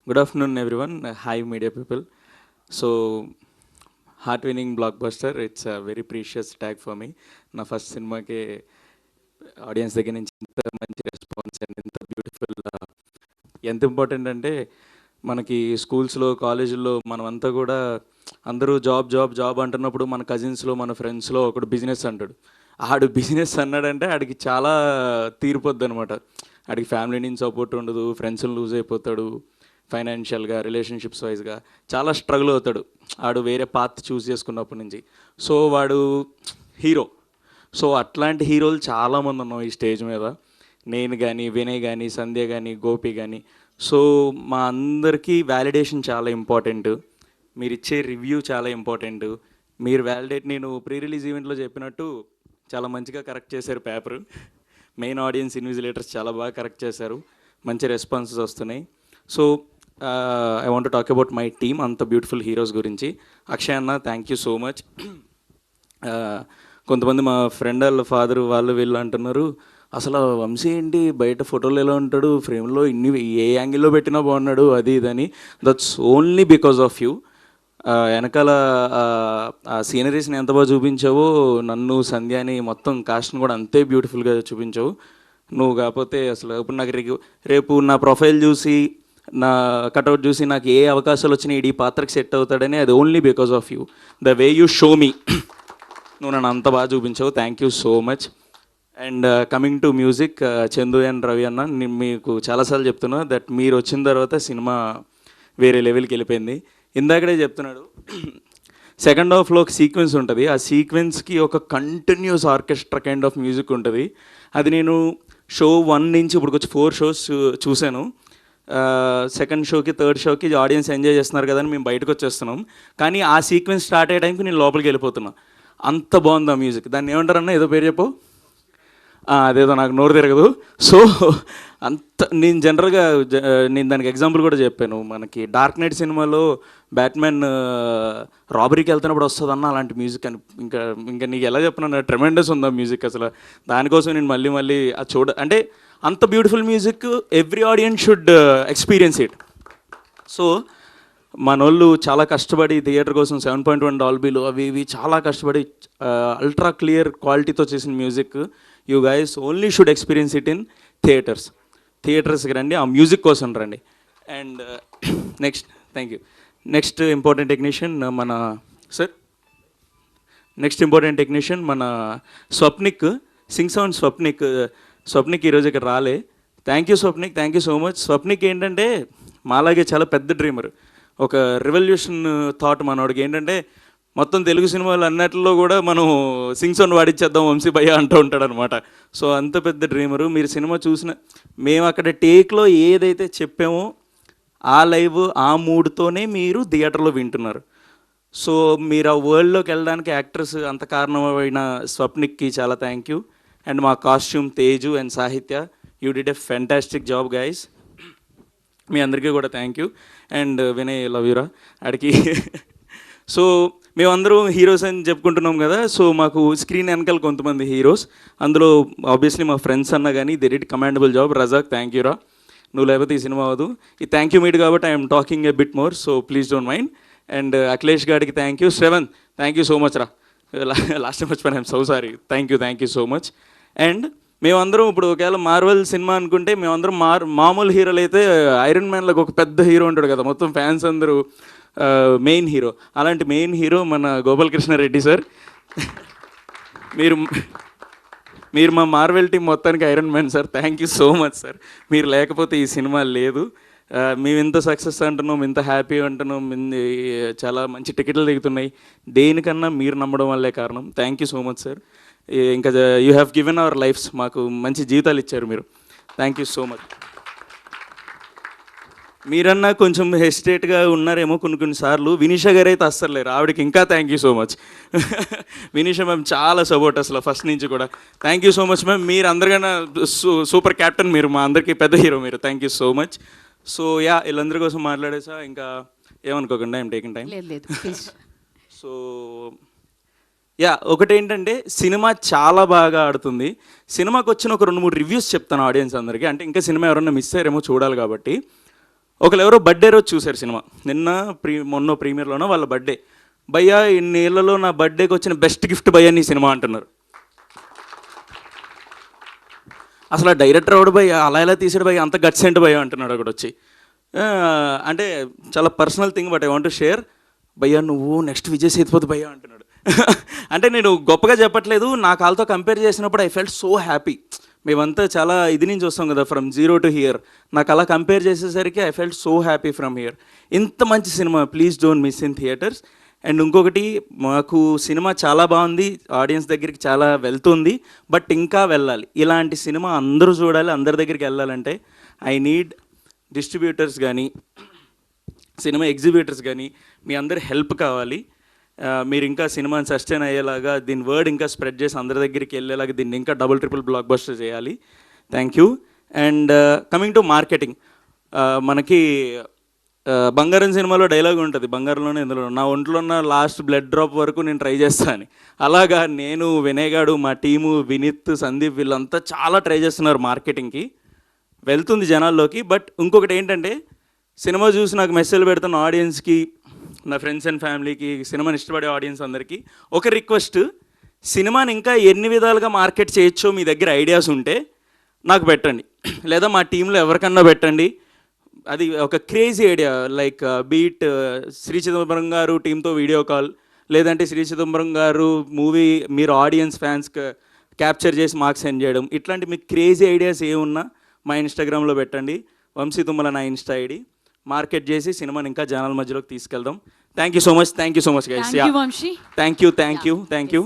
Good afternoon, everyone. Hi, media people. So, heart-winning blockbuster. It's a very precious tag for me. నా first సినిమాకి audience దగ్గర నుంచి ఇంత మంచి రెస్పాన్స్ అండ్ ఇంత బ్యూటిఫుల్ ఎంత ఇంపార్టెంట్ అంటే మనకి స్కూల్స్లో కాలేజీల్లో మనమంతా కూడా అందరూ జాబ్ జాబ్ జాబ్ అంటున్నప్పుడు మన కజిన్స్లో మన ఫ్రెండ్స్లో ఒకడు బిజినెస్ అంటాడు. ఆడు బిజినెస్ అన్నాడంటే ఆడికి చాలా తీరిపోద్ది అనమాట. ఆడికి ఫ్యామిలీ నుంచి సపోర్ట్ ఉండదు, ఫ్రెండ్స్ని లూజ్ అయిపోతాడు, ఫైనాన్షియల్గా రిలేషన్షిప్స్ వైజ్గా చాలా స్ట్రగుల్ అవుతాడు ఆడు వేరే పాత్ చూస్ చేసుకున్నప్పటి నుంచి. సో వాడు హీరో. సో అట్లాంటి హీరోలు చాలామంది ఉన్నాం ఈ స్టేజ్ మీద. నేను కానీ, వినయ్ కానీ, సంధ్య కానీ, గోపి కానీ. సో మా అందరికీ వ్యాలిడేషన్ చాలా ఇంపార్టెంట్. మీరు ఇచ్చే రివ్యూ చాలా ఇంపార్టెంట్. మీరు వ్యాలిడేట్, నేను ప్రీ రిలీజ్ ఈవెంట్లో చెప్పినట్టు చాలా మంచిగా కరెక్ట్ చేశారు పేపర్. మెయిన్ ఆడియన్స్ ఇన్విజిలేటర్స్ చాలా బాగా కరెక్ట్ చేశారు, మంచి రెస్పాన్సెస్ వస్తున్నాయి. So I want talk about my team, అంత బ్యూటిఫుల్ హీరోస్ గురించి. అక్షయ్ అన్న, థ్యాంక్ యూ సో మచ్. కొంతమంది మా ఫ్రెండ్ వాళ్ళ ఫాదర్ వాళ్ళు వీళ్ళు అంటున్నారు, అసలు వంశీ ఏంటి బయట ఫోటోలు ఎలా ఉంటాడు, ఫ్రేమ్లో ఇన్ని ఏ యాంగిల్లో పెట్టినా బాగున్నాడు అది ఇదని. That's only because of you. వెనకాల ఆ సీనరీస్ని ఎంత బాగా చూపించావో, నన్ను సంధ్యాని మొత్తం కాస్ట్ని కూడా అంతే బ్యూటిఫుల్గా చూపించావు. నువ్వు కాకపోతే అసలు ఇప్పుడు నాకు రేపు నా ప్రొఫైల్ చూసి, నా కట్అవుట్ చూసి నాకు ఏ అవకాశాలు వచ్చినాయి ఈ పాత్రకి సెట్ అవుతాడని, అది only because of you. The way you show me, నువ్వు నన్ను అంత బాగా చూపించావు. Thank you so much. And coming to music, Chandu and Ravi అన్న, నేను మీకు చాలాసార్లు చెప్తున్నా దట్ మీరు వచ్చిన తర్వాత సినిమా వేరే లెవెల్కి వెళ్ళిపోయింది. ఇందాకడే చెప్తున్నాడు, సెకండ్ హాఫ్లో ఒక సీక్వెన్స్ ఉంటుంది, ఆ సీక్వెన్స్కి ఒక continuous orchestra kind of music ఉంటుంది. అది నేను షో 1 నుంచి ఇప్పుడు వచ్చి 4 షోస్ చూశాను. సెకండ్ షోకి, థర్డ్ షోకి ఆడియన్స్ ఎంజాయ్ చేస్తున్నారు కదా అని మేము బయటకు వచ్చేస్తున్నాం. కానీ ఆ సీక్వెన్స్ స్టార్ట్ అయ్యే టైంకి నేను లోపలికి వెళ్ళిపోతున్నా. అంత బాగుంది ఆ మ్యూజిక్. దాన్ని ఏమంటారన్నా, ఏదో పేరు చెప్పు, అదేదో నాకు నోరు తిరగదు. సో అంత నేను జనరల్గా నేను దానికి ఎగ్జాంపుల్ కూడా చెప్పాను. మనకి డార్క్ నైట్ సినిమాలో బ్యాట్మెన్ రాబరీకి వెళ్తున్నప్పుడు వస్తుందన్న అలాంటి మ్యూజిక్ అని. ఇంకా ఇంకా నీకు ఎలా చెప్పినా ట్రెమెండస్ ఉంది ఆ మ్యూజిక్. అసలు దానికోసం నేను మళ్ళీ మళ్ళీ అది అంటే అంత beautiful music every audience should experience it. So మనోళ్ళు చాలా కష్టపడి థియేటర్ కోసం 7.1 డాల్బీలు అవి ఇవి చాలా కష్టపడి అల్ట్రా క్లియర్ క్వాలిటీతో చేసిన music. You guys only should experience it in థియేటర్స్కి రండి, ఆ మ్యూజిక్ కోసం రండి. And next, thank you. Next important technician మన సార్, నెక్స్ట్ ఇంపార్టెంట్ టెక్నీషియన్ మన స్వప్నిక్, సింగ్ సౌండ్ స్వప్నిక్ ఈరోజు ఇక్కడ రాలే. Thank you Swapnik, thank you so much. Swapnik ఏంటంటే మాలాగే చాలా పెద్ద డ్రీమర్, ఒక రెవల్యూషన్ థాట్ మనోడికి. ఏంటంటే మొత్తం తెలుగు సినిమాలు అన్నిటిలో కూడా మనం సింగ్ సౌండ్ వాడిచ్చేద్దాం వంశీ భయ్య అంటూ ఉంటాడు అనమాట. సో అంత పెద్ద డ్రీమరు. మీరు సినిమా చూసిన, మేము అక్కడ టేక్లో ఏదైతే చెప్పామో ఆ లైవ్ ఆ మూడ్తోనే మీరు థియేటర్లో వింటున్నారు. సో మీరు ఆ వరల్డ్లోకి వెళ్ళడానికి యాక్టర్స్ అంత కారణమైన స్వప్నిక్కి చాలా థ్యాంక్ యూ. అండ్ మా costume Teju and Sahitya, you did a fantastic job guys. మీ అందరికీ కూడా thank you. And Vinay, love యూరా ఆడికి. సో మేమందరం హీరోస్ అని చెప్పుకుంటున్నాం కదా. సో మాకు స్క్రీన్ వెనకాల కొంతమంది హీరోస్, అందులో ఆబ్వియస్లీ మా ఫ్రెండ్స్ అన్న కానీ they did commendable job. Razak, thank యూరా, నువ్వు లేకపోతే ఈ సినిమా అవ్వదు. ఈ థ్యాంక్ యూ మీట్ కాబట్టి I'm talking a bit more, so please don't mind. And Akhilesh గారికి thank you. Shravan, thank you so much రా, లాస్ట్ టైం మర్చిపోయాను, I'm so sorry. Thank you so much. And మేమందరం ఇప్పుడు ఒకవేళ మార్వెల్ సినిమా అనుకుంటే మేమందరం మామూలు హీరోలు అయితే ఐరన్ మ్యాన్లకు ఒక పెద్ద హీరో ఉంటాడు కదా, మొత్తం ఫ్యాన్స్ అందరూ మెయిన్ హీరో. అలాంటి మెయిన్ హీరో మన గోపాలకృష్ణారెడ్డి సార్. మీరు మా మార్వెల్ టీం మొత్తానికి iron man sir. Thank you so much sir. మీరు లేకపోతే ఈ సినిమా లేదు. మేము ఇంత సక్సెస్ అంటున్నాం, ఇంత హ్యాపీ అంటున్నాం, చాలా మంచి టికెట్లు దిగుతున్నాయి, దేనికన్నా మీరు నమ్మడం వల్లే కారణం. Thank you so much sir. ఇంకా you have given our lives, మాకు మంచి జీవితాలు ఇచ్చారు మీరు. Thank you so much. మీరన్నా కొంచెం హెసిటేట్గా ఉన్నారేమో కొన్నిసార్లు. వినీషా గారు అయితే అస్సలు లేరు, ఆవిడకి ఇంకా thank you so much. Vinisha ma'am చాలా సపోర్ట్ అసలు ఫస్ట్ నుంచి కూడా. Thank you so much ma'am. మీరు అందరికన్నా సూపర్ క్యాప్టెన్, మీరు మా అందరికీ పెద్ద హీరో మీరు. Thank you so much. So yeah, వీళ్ళందరి కోసం మాట్లాడేసా, ఇంకా ఏమనుకోకుండా I'm taking time. So yeah, ఒకటేంటంటే సినిమా చాలా బాగా ఆడుతుంది. సినిమాకి వచ్చిన ఒక 2-3 రివ్యూస్ చెప్తాను ఆడియన్స్ అందరికీ, అంటే ఇంకా సినిమా ఎవరన్నా మిస్ అయ్యారేమో చూడాలి కాబట్టి. ఒకరు ఎవరో బర్త్డే రోజు చూశారు సినిమా, మొన్న ప్రీమియర్లోనో వాళ్ళ బర్త్డే. భయ్యా ఇన్నేళ్లలో నా బర్త్డేకి వచ్చిన బెస్ట్ గిఫ్ట్ భయ్యా నీ సినిమా అంటున్నారు. అసలు ఆ డైరెక్టర్ ఎవడు భయ్యా, అలా ఎలా తీసాడు భయ్యా, అంత గట్స్ ఏంటి భయ్యా అంటున్నాడు అక్కడ వచ్చి. అంటే చాలా personal thing, but I want to share. భయ్యా నువ్వు నెక్స్ట్ విజయ్ సేతుపతి భయ్యా అంటున్నాడు. అంటే నేను గొప్పగా చెప్పట్లేదు, నా కాల్తో కంపేర్ చేసినప్పుడు ఐ ఫెల్ట్ సో హ్యాపీ. మేమంతా చాలా ఇది నుంచి వస్తాం కదా, ఫ్రమ్ జీరో టు హియర్. నాకు అలా కంపేర్ చేసేసరికి I felt so happy from here. ఇంత మంచి cinema, please don't miss in theatres. And ఇంకొకటి, మాకు సినిమా చాలా బాగుంది, ఆడియన్స్ దగ్గరికి చాలా వెళ్తుంది, బట్ ఇంకా వెళ్ళాలి. ఇలాంటి సినిమా అందరూ చూడాలి, అందరి దగ్గరికి వెళ్ళాలంటే ఐ నీడ్ డిస్ట్రిబ్యూటర్స్ కానీ సినిమా ఎగ్జిబ్యూటర్స్ కానీ మీ అందరి హెల్ప్ కావాలి. మీరు ఇంకా సినిమాని సస్టైన్ అయ్యేలాగా, దీని వర్డ్ ఇంకా స్ప్రెడ్ చేసి అందరి దగ్గరికి వెళ్ళేలాగా దీన్ని ఇంకా డబుల్ ట్రిపుల్ బ్లాక్ బస్టర్ చేయాలి. Thank you. And coming to marketing, మనకి బంగారం సినిమాలో డైలాగ్ ఉంటుంది, బంగారంలోనే ఇందులో నా ఒంట్లో ఉన్న లాస్ట్ బ్లడ్ డ్రాప్ వరకు నేను ట్రై చేస్తాను. అలాగా నేను, వినయ్ గాడు, మా టీము, వినీత్, సందీప్ వీళ్ళంతా చాలా ట్రై చేస్తున్నారు మార్కెటింగ్కి. వెళ్తుంది జనాల్లోకి. బట్ ఇంకొకటి ఏంటంటే, సినిమా చూసి నాకు మెసేజ్ పెడుతున్న ఆడియన్స్కి, నా ఫ్రెండ్స్ అండ్ ఫ్యామిలీకి, సినిమాని ఇష్టపడే ఆడియన్స్ అందరికీ ఒక రిక్వెస్ట్, సినిమాని ఇంకా ఎన్ని విధాలుగా మార్కెట్ చేయొచ్చో మీ దగ్గర ఐడియాస్ ఉంటే నాకు పెట్టండి, లేదా మా టీంలో ఎవరికన్నా పెట్టండి. అది ఒక crazy idea, like beat Shri Chidambaram garu టీంతో వీడియో కాల్, లేదంటే శ్రీ చిదంబరం గారు మూవీ మీరు ఆడియన్స్ ఫ్యాన్స్ క్యాప్చర్ చేసి మాకు సెండ్ చేయడం. ఇట్లాంటి మీకు క్రేజీ ఐడియాస్ ఏమున్నా మా ఇన్స్టాగ్రామ్లో పెట్టండి. వంశీ తుమ్మల నా ఇన్స్టా ఐడి. మార్కెట్ చేసి సినిమాని ఇంకా జనాల మధ్యలోకి తీసుకెళ్దాం. Thank you so much guys. Thank you Vamshi. Thank you.